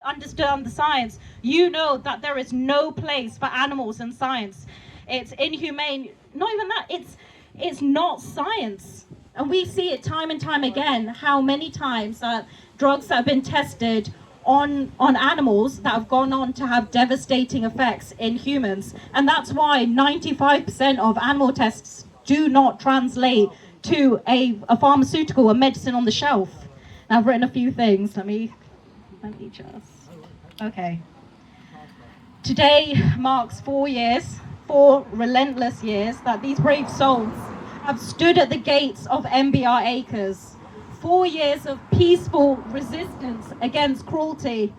understand the science, you know that there is no place for animals in science. It's inhumane. Not even that. It's not science. And we see it time and time again, how many times that drugs that have been tested on animals that have gone on to have devastating effects in humans. And that's why 95% of animal tests do not translate to a pharmaceutical, a medicine on the shelf. Now, I've written a few things. Let me just... Okay. Today marks 4 relentless years, that these brave souls have stood at the gates of MBR Acres. 4 years of peaceful resistance against cruelty.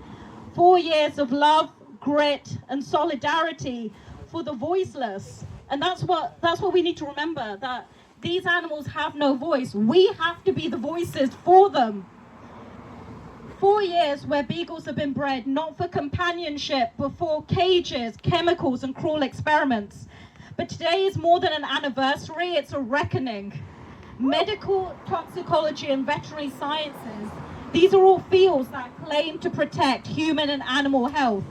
4 years of love, grit, and solidarity for the voiceless. And that's what we need to remember, that these animals have no voice. We have to be the voices for them. 4 years where beagles have been bred not for companionship, but for cages, chemicals, and cruel experiments. But today is more than an anniversary, it's a reckoning. Medical, toxicology, and veterinary sciences, these are all fields that claim to protect human and animal health.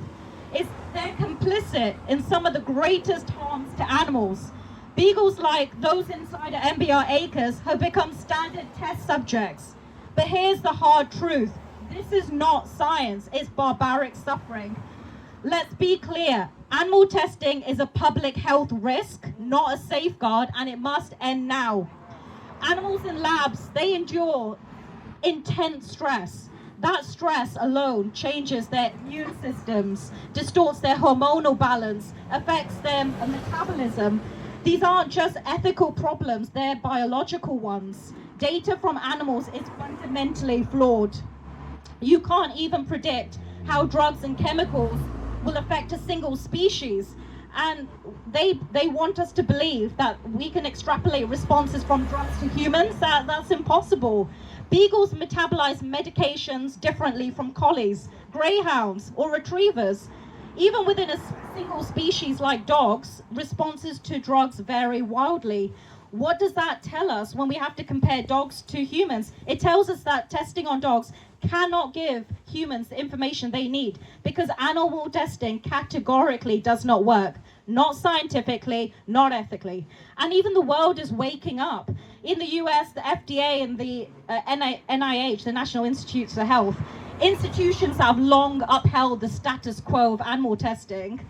They're complicit in some of the greatest harms to animals. Beagles like those inside at MBR Acres have become standard test subjects. But here's the hard truth. This is not science, it's barbaric suffering. Let's be clear, animal testing is a public health risk, not a safeguard, and it must end now. Animals in labs, they endure intense stress. That stress alone changes their immune systems, distorts their hormonal balance, affects their metabolism. These aren't just ethical problems, they're biological ones. Data from animals is fundamentally flawed. You can't even predict how drugs and chemicals will affect a single species. And they want us to believe that we can extrapolate responses from drugs to humans. That's impossible. Beagles metabolize medications differently from collies, greyhounds, or retrievers. Even within a single species like dogs, responses to drugs vary wildly. What does that tell us when we have to compare dogs to humans? It tells us that testing on dogs cannot give humans the information they need, because animal testing categorically does not work. Not scientifically, not ethically. And even the world is waking up. In the US, the FDA and the NIH, the National Institutes for Health, institutions that have long upheld the status quo of animal testing,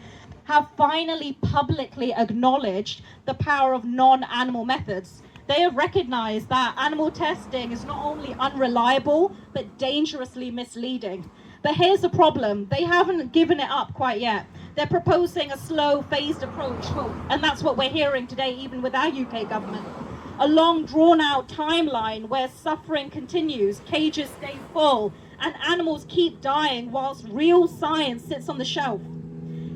have finally publicly acknowledged the power of non-animal methods. They have recognized that animal testing is not only unreliable, but dangerously misleading. But here's the problem. They haven't given it up quite yet. They're proposing a slow, phased approach, and that's what we're hearing today, even with our UK government. A long, drawn-out timeline where suffering continues, cages stay full, and animals keep dying whilst real science sits on the shelf.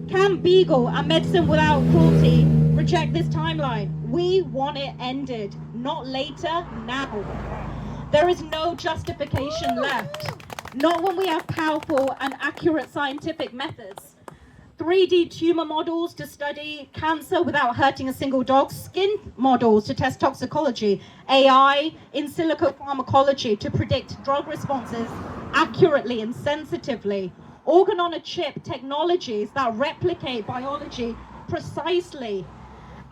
Camp Beagle and Medicine Without Cruelty reject this timeline. We want it ended, not later, now. There is no justification left, not when we have powerful and accurate scientific methods. 3D tumor models to study cancer without hurting a single dog, skin models to test toxicology, AI in silico pharmacology to predict drug responses accurately and sensitively, organ-on-a-chip technologies that replicate biology precisely.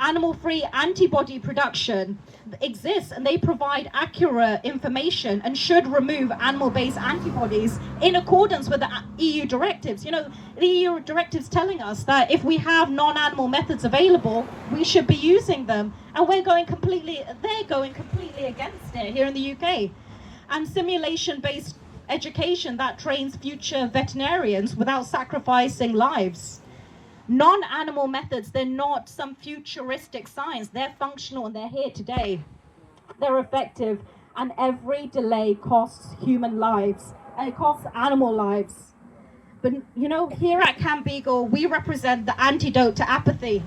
Animal-free antibody production exists, and they provide accurate information and should remove animal-based antibodies in accordance with the EU directives. You know, the EU directives telling us that if we have non-animal methods available, we should be using them, and they're going completely against it here in the UK. And simulation-based education that trains future veterinarians without sacrificing lives. Non-animal methods, they're not some futuristic science. They're functional and they're here today. They're effective, and every delay costs human lives and it costs animal lives. But you know, here at Camp Beagle, we represent the antidote to apathy.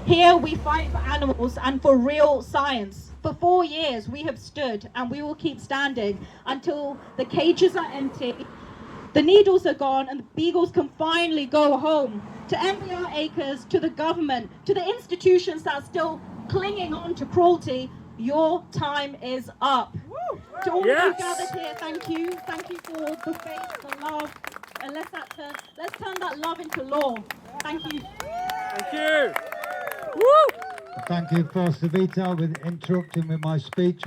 Here we fight for animals and for real science. For 4 years we have stood, and we will keep standing until the cages are empty, the needles are gone, and the beagles can finally go home. To MBR Acres, to the government, to the institutions that are still clinging on to cruelty, your time is up. Woo! To all of you gathered here, thank you. Thank you for the faith, the love, and let's turn that love into law. Thank you. Thank you. Woo! Thank you, Forster Vito, with interrupting with my speech.